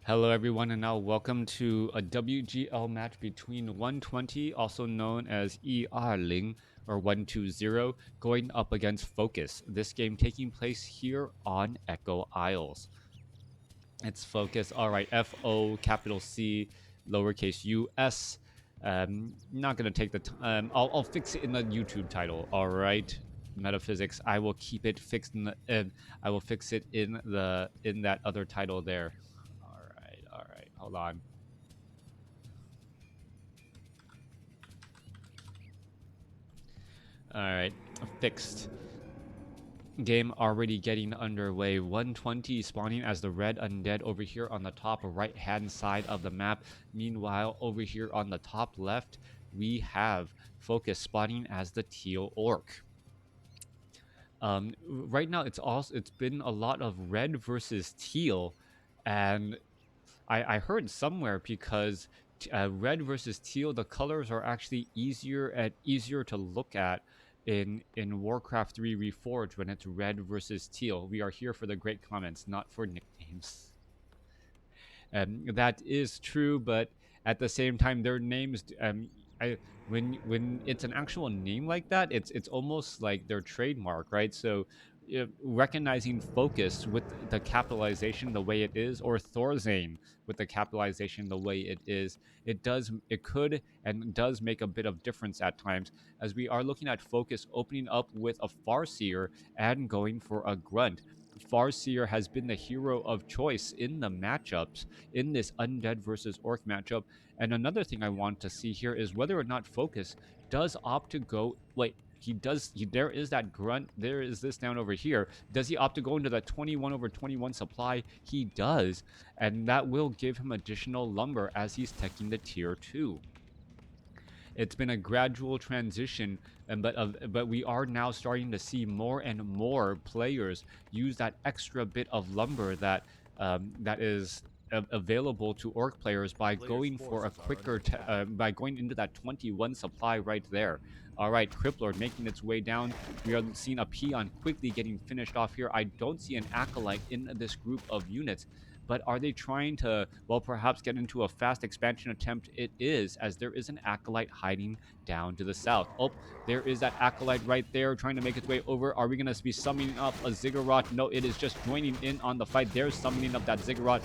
Hello everyone, and now welcome to a WGL match between 120, also known as ER-Ling or 120, going up against FoCuS. This game taking place here on Echo Isles. It's FoCuS. All right, FO capital C lowercase US. Not gonna take the time. I'll fix it in the YouTube title. All right, metaphysics. I will keep it fixed in the. I will fix it in that other title there. All right. Hold on. All right, fixed. Game already getting underway. 120 spawning as the red undead over here on the top right hand side of the map. Meanwhile, over here on the top left, we have FoCuS spawning as the teal orc. Right now, it's been a lot of red versus teal, and I heard somewhere because red versus teal, the colors are actually easier to look at in Warcraft 3 Reforged when it's red versus teal. We are here for the great comments, not for nicknames. That is true, but at the same time, their names. When it's an actual name like that, it's almost like their trademark, right? So, recognizing FoCuS with the capitalization the way it is, or Thorzane with the capitalization the way it is, it could and does make a bit of difference at times, as we are looking at FoCuS opening up with a Farseer and going for a Grunt. Farseer has been the hero of choice in the matchups in this undead versus orc matchup. And another thing I want to see here is whether or not FoCuS does opt to go. Wait, there is that grunt. There is this down over here. Does he opt to go into the 21/21 supply? He does, and that will give him additional lumber as he's teching the tier 2. It's been a gradual transition, but we are now starting to see more and more players use that extra bit of lumber that is available to orc players by going for a quicker by going into that 21 supply right there. All right, Crippler making its way down. We are seeing a peon quickly getting finished off here. I don't see an acolyte in this group of units, but are they trying to, well, perhaps get into a fast expansion attempt? It is, as there is an acolyte hiding down to the south. Oh, there is that acolyte right there trying to make its way over. Are we going to be summoning up a Ziggurat? No, it is just joining in on the fight. There's summoning up that Ziggurat.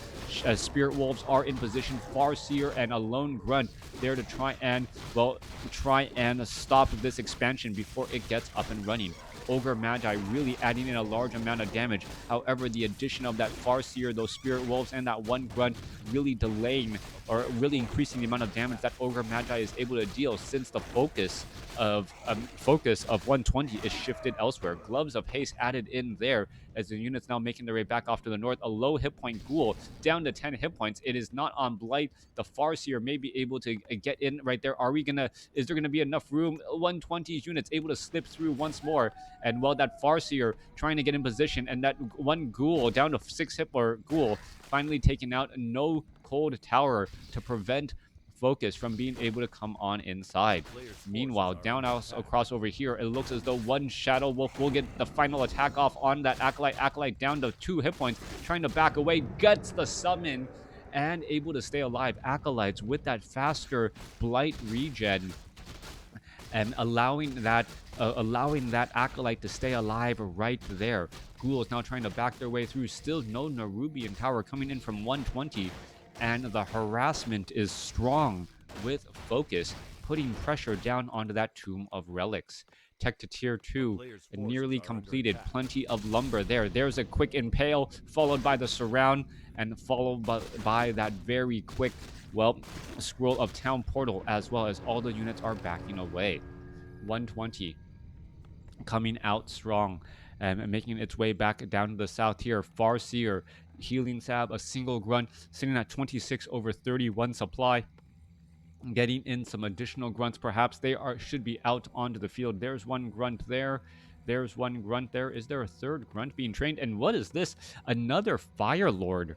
Spirit Wolves are in position. Farseer and a lone Grunt there to try and stop this expansion before it gets up and running. Ogre Magi really adding in a large amount of damage. However, the addition of that Farseer, those Spirit Wolves, and that one Grunt really delaying or really increasing the amount of damage that Ogre Magi is able to deal, since the focus of 120 is shifted elsewhere. Gloves of Haste added in there as the units now making their way back off to the north. A low hit point Ghoul down to 10 hit points. It is not on Blight. The Farseer may be able to get in right there. Is there gonna be enough room? 120's units able to slip through once more, and well, that Farseer trying to get in position, and that one Ghoul down to 6 hit, or Ghoul finally taking out. No cold tower to prevent FoCuS from being able to come on inside. Meanwhile, down across over here, it looks as though one Shadow Wolf will get the final attack off on that Acolyte. Acolyte down to 2 hit points, trying to back away, gets the summon, and able to stay alive. Acolytes with that faster Blight regen, and allowing that Acolyte to stay alive right there. Ghoul is now trying to back their way through. Still no Nerubian tower coming in from 120, and the harassment is strong with FoCuS, putting pressure down onto that Tomb of Relics. Tech to tier 2, nearly completed. Plenty of lumber there. There's a quick impale, followed by the surround, and followed by that very quick, well, scroll of town portal, as well as all the units are backing away. 120 coming out strong and making its way back down to the south here. Farseer, healing sab, a single grunt, sitting at 26/31 supply, getting in some additional grunts. Perhaps they should be out onto the field. There's one grunt there. There's one grunt there. Is there a third grunt being trained? And what is this? Another Fire Lord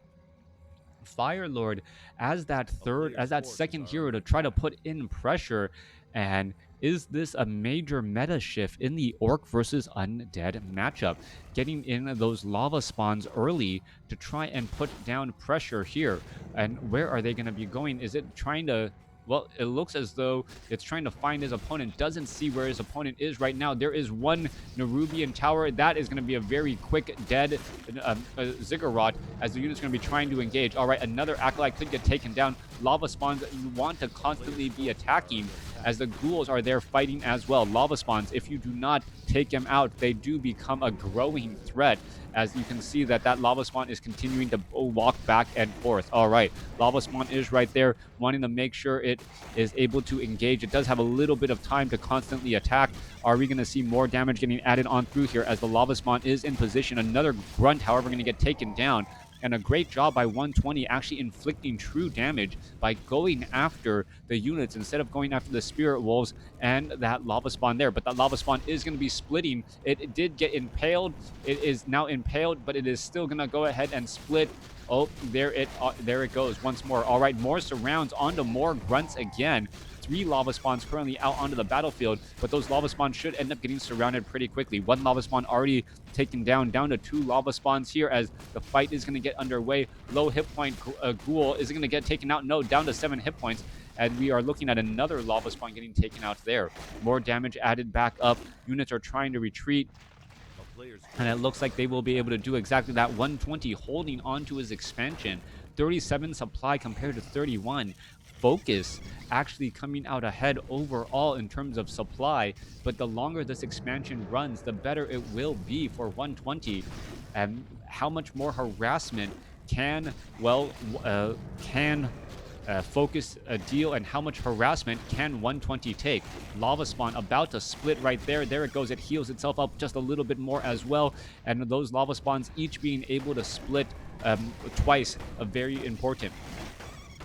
as that second hero to try to put in pressure, and is this a major meta shift in the Orc versus Undead matchup? Getting in those lava spawns early to try and put down pressure here. And where are they going to be going? Is it trying to... Well, it looks as though it's trying to find his opponent. Doesn't see where his opponent is right now. There is one Nerubian tower. That is going to be a very quick dead Ziggurat as the unit's going to be trying to engage. All right, another Acolyte could get taken down. Lava spawns you want to constantly be attacking as the ghouls are there fighting as well. Lava spawns, if you do not take them out, they do become a growing threat. As you can see that lava spawn is continuing to walk back and forth. All right, lava spawn is right there, wanting to make sure it is able to engage. It does have a little bit of time to constantly attack. Are we going to see more damage getting added on through here as the lava spawn is in position? Another grunt, however, going to get taken down. And a great job by 120 actually inflicting true damage by going after the units instead of going after the spirit wolves and that lava spawn there. But that lava spawn is going to be splitting. It did get impaled. It is now impaled, but it is still going to go ahead and split. Oh, there it goes once more. All right, more surrounds onto more grunts again. 3 lava spawns currently out onto the battlefield, but those lava spawns should end up getting surrounded pretty quickly. 1 lava spawn already taken down to 2 lava spawns here as the fight is going to get underway. Low hit point ghoul is going to get taken out. No, down to 7 hit points. And we are looking at another lava spawn getting taken out there. More damage added back up. Units are trying to retreat. And it looks like they will be able to do exactly that. 120 holding on to his expansion. 37 supply compared to 31. FoCuS actually coming out ahead overall in terms of supply, but the longer this expansion runs, the better it will be for 120. And how much more harassment can FoCuS deal, and how much harassment can 120 take? Lava spawn about to split right there. There it goes. It heals itself up just a little bit more as well, and those lava spawns each being able to split twice, very important.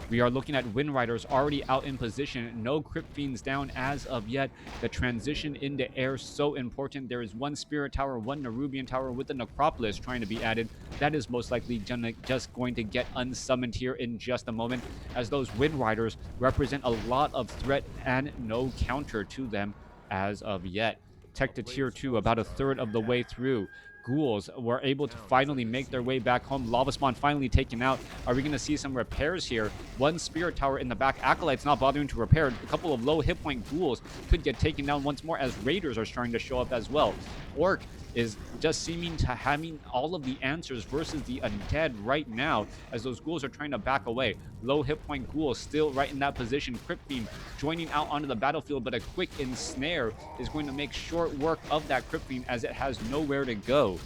We are looking at Wind Riders already out in position. No Crypt Fiends down as of yet. The transition into air so important. There is 1 Spirit Tower, 1 Nerubian Tower with the Necropolis trying to be added. That is most likely just going to get unsummoned here in just a moment, as those Wind Riders represent a lot of threat and no counter to them as of yet. Tech to tier 2, about 1/3 of the way through. Ghouls were able to finally make their way back home. Lava spawn finally taken out. Are we going to see some repairs here? 1 Spirit Tower in the back. Acolyte's not bothering to repair. A couple of low hit point ghouls could get taken down once more as raiders are starting to show up as well. Orc is just seeming to having all of the answers versus the undead right now as those ghouls are trying to back away. Low hit point ghouls still right in that position. Crypt Fiend joining out onto the battlefield, but a quick ensnare is going to make short work of that Crypt Fiend as it has nowhere to go.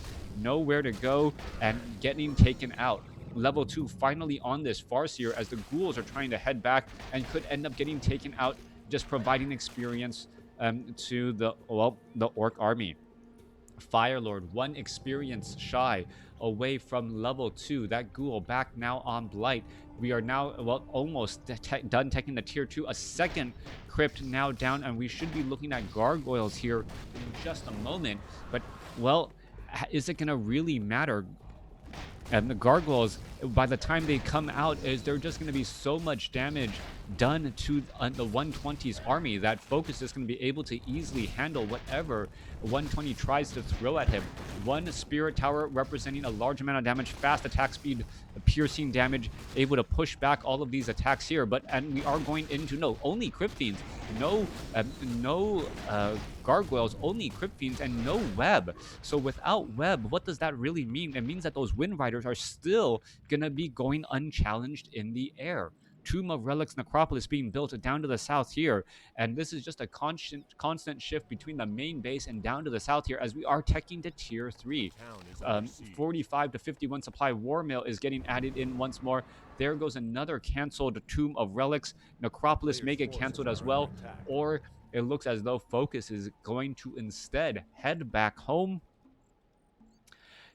Nowhere to go and getting taken out. Level 2 finally on this Farseer as the ghouls are trying to head back and could end up getting taken out, just providing experience to the Orc army. Firelord, 1 experience shy away from level 2. That ghoul back now on Blight. We are now, almost done taking the tier 2. A second crypt now down, and we should be looking at gargoyles here in just a moment. But, is it going to really matter? And the gargoyles, by the time they come out, they're just going to be so much damage done to the 120's army that FoCuS is going to be able to easily handle whatever 120 tries to throw at him. 1 Spirit Tower representing a large amount of damage, fast attack speed, piercing damage, able to push back all of these attacks here. And we are going into only Crypt Fiends, no gargoyles, only Crypt Fiends, and no web. So without web, what does that really mean? It means that those Wind Riders are still gonna be going unchallenged in the air. Tomb of Relics Necropolis being built down to the south here, and this is just a constant shift between the main base and down to the south here as we are teching to tier 3. 45 to 51 supply War Mail is getting added in once more. There goes another canceled Tomb of Relics. Necropolis may get canceled as well, or it looks as though FoCuS is going to instead head back home.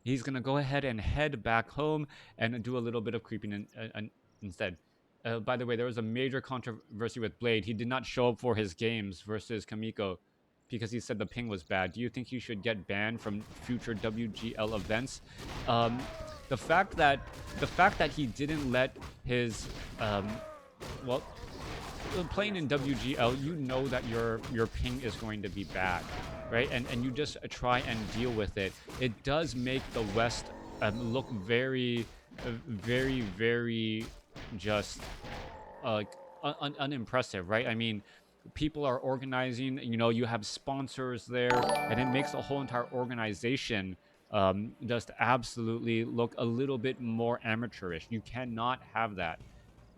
He's going to go ahead and head back home and do a little bit of creeping instead. By the way, there was a major controversy with Blade. He did not show up for his games versus Kamiko because he said the ping was bad. Do you think he should get banned from future WGL events? The fact that he didn't let his playing in WGL, you know that your ping is going to be bad, right? And you just try and deal with it. It does make the West look very, very just like unimpressive, right? I mean, people are organizing. You know, you have sponsors there, and it makes the whole entire organization just absolutely look a little bit more amateurish. You cannot have that,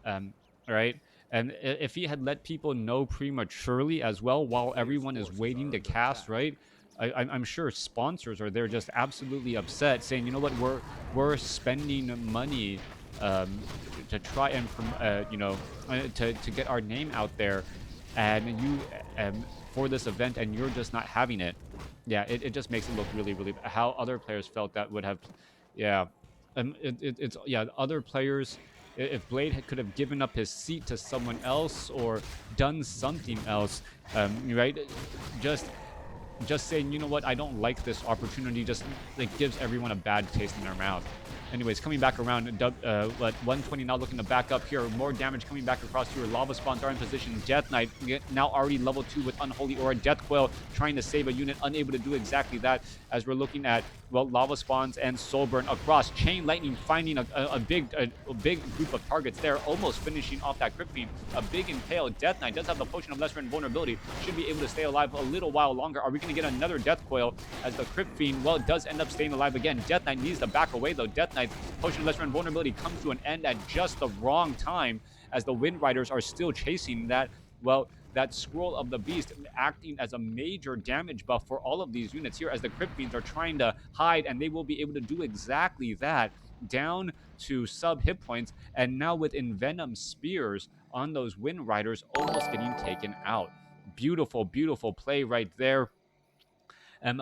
um, right? And if he had let people know prematurely as well, while Players' everyone is forces waiting are to under cast, attack. right? I'm sure sponsors are there just absolutely upset, saying, you know what, we're spending money to try and to get our name out there, and you for this event, and you're just not having it. Yeah, it just makes it look really how other players felt that would have, yeah, it's yeah, other players, if Blade could have given up his seat to someone else or done something else, right? Just just saying, you know what, I don't like this opportunity, just like gives everyone a bad taste in their mouth. Anyways, coming back around, 120 now looking to back up here. More damage coming back across here. Lava spawns are in position. Death Knight now already level 2 with Unholy Aura. Death Coil trying to save a unit, unable to do exactly that. As we're looking at, well, Lava spawns and Soul Burn across. Chain Lightning finding a big group of targets there, almost finishing off that Crypt Fiend. A big Impale. Death Knight does have the Potion of Lesser Invulnerability. Should be able to stay alive a little while longer. Are we going to get another Death Coil as the Crypt Fiend, well, does end up staying alive again. Death Knight needs to back away, though. Death Knight's Potion of Lesser Invulnerability comes to an end at just the wrong time as the Wind Riders are still chasing that, well, that Scroll of the Beast, acting as a major damage buff for all of these units here as the Crypt Fiends are trying to hide, and they will be able to do exactly that, down to sub hit points, and now with Envenom Spears on those Wind Riders almost getting taken out. Beautiful play right there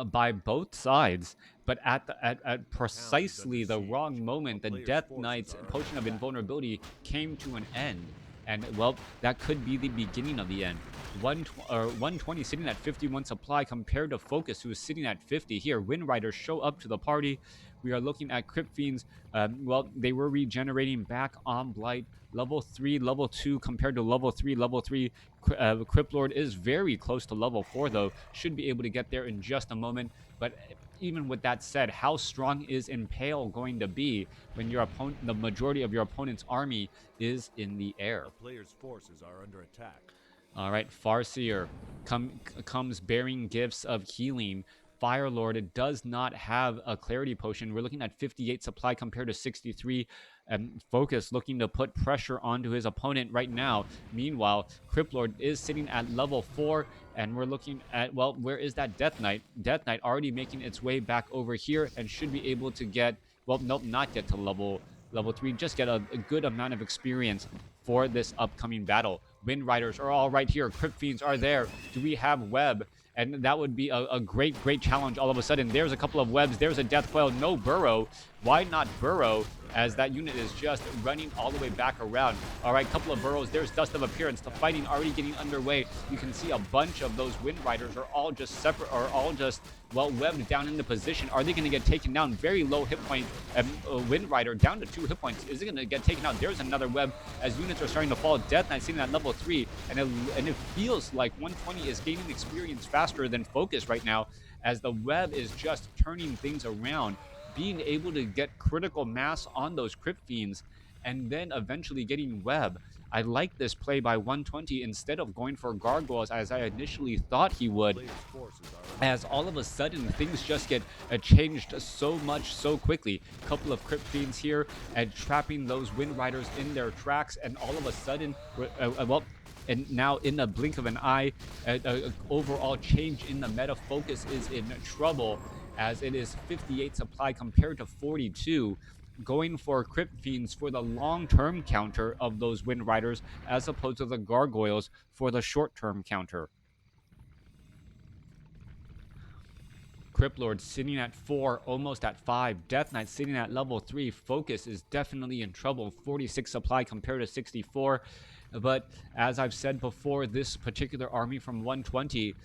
by both sides, but at The town is under precisely the siege. wrong A moment, the player's Death forces Knight's are under Potion of attack. Invulnerability came to an end. And, well, that could be the beginning of the end. 120 sitting at 51 supply compared to FoCuS, who is sitting at 50 here. Wind Riders show up to the party. We are looking at Crypt Fiends. Well, they were regenerating back on Blight. Level 3, level 2 compared to level 3. Level 3, Crypt Lord is very close to level 4, though. Should be able to get there in just a moment. But even with that said, how strong is Impale going to be when your opponent, the majority of your opponent's army, is in the air? A player's forces are under attack. All right, Farseer comes bearing gifts of healing. Firelord, it does not have a clarity potion. We're looking at 58 supply compared to 63. FoCuS looking to put pressure onto his opponent right now. Meanwhile, Cryptlord is sitting at level 4, and we're looking at, well, where is that Death Knight? Death Knight already making its way back over here and should be able to get, well, nope, not get to level 3, just get a good amount of experience for this upcoming battle. Wind Riders are all right here. Crypt Fiends are there. Do we have Web? And that would be a great challenge all of a sudden. There's a couple of webs. There's a Death Coil. No Burrow. Why not Burrow, as that unit is just running all the way back around? All right, couple of burrows. There's Dust of Appearance. The fighting already getting underway. You can see a bunch of those Wind Riders are all just separate, are all just, well, webbed down into position. Are they going to get taken down? Very low hit point. Wind Rider down to 2 hit points. Is it going to get taken out? There's another web as units are starting to fall. Death Knight sitting at level 3, and it feels like 120 is gaining experience faster than FoCuS right now, as the web is just turning things around, being able to get critical mass on those Crypt Fiends, and then eventually getting web. I like this play by 120 instead of going for gargoyles as I initially thought he A would, player's forces are under as attack. all of a sudden things just get changed so much so quickly. Couple of Crypt Fiends here and trapping those Wind Riders in their tracks, and all of a sudden, well, and now in the blink of an eye, overall change in the meta. FoCuS is in trouble as it is 58 supply compared to 42, going for Crypt Fiends for the long-term counter of those Wind Riders as opposed to the Gargoyles for the short-term counter. Cryptlord sitting at 4, almost at 5. Death Knight sitting at level 3. FoCuS is definitely in trouble. 46 supply compared to 64. But as I've said before, this particular army from 120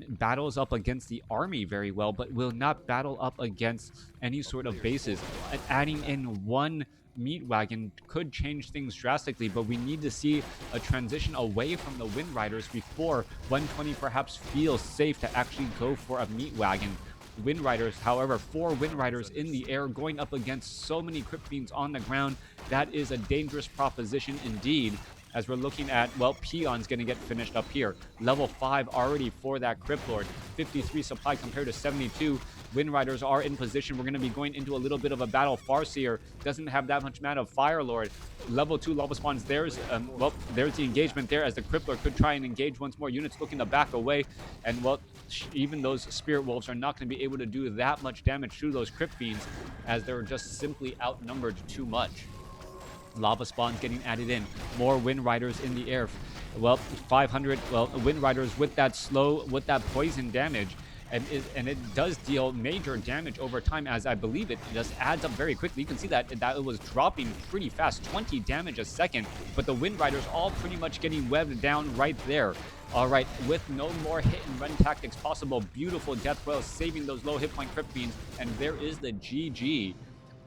battles up against the army very well, but will not battle up against any A sort of player's bases. forces And are under adding attack. in one meat wagon could change things drastically, but we need to see a transition away from the Wind Riders before 120 perhaps feels safe to actually go for a meat wagon. Wind Riders, however, 4 Wind Riders in the air going up against so many Crypt Fiends on the ground, that is a dangerous proposition indeed. As we're looking at, well, Peon's going to get finished up here. Level 5 already for that Crypt Lord. 53 supply compared to 72. Wind Riders are in position. We're going to be going into a little bit of a battle. Farseer doesn't have that much mana of Fire Lord. Level 2 level spawns. There's there's the engagement there as the Crypt Lord could try and engage once more. Units looking to back away. And well, even those Spirit Wolves are not going to be able to do that much damage to those Crypt Fiends as they're just simply outnumbered too much. Lava spawns getting added in. More Wind Riders in the air. Well, 500. Well, Wind Riders with that poison damage. And it does deal major damage over time, as I believe it just adds up very quickly. You can see that it was dropping pretty fast, 20 damage a second, but the Wind Riders all pretty much getting webbed down right there. All right, with no more hit and run tactics possible, beautiful death row saving those low hit point Crypt Fiends, and there is the GG.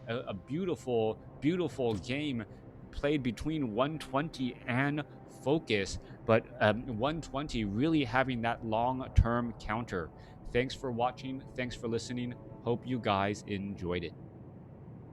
A beautiful, beautiful game played between 120 and FoCuS, but 120 really having that long-term counter. Thanks for watching. Thanks for listening. Hope you guys enjoyed it.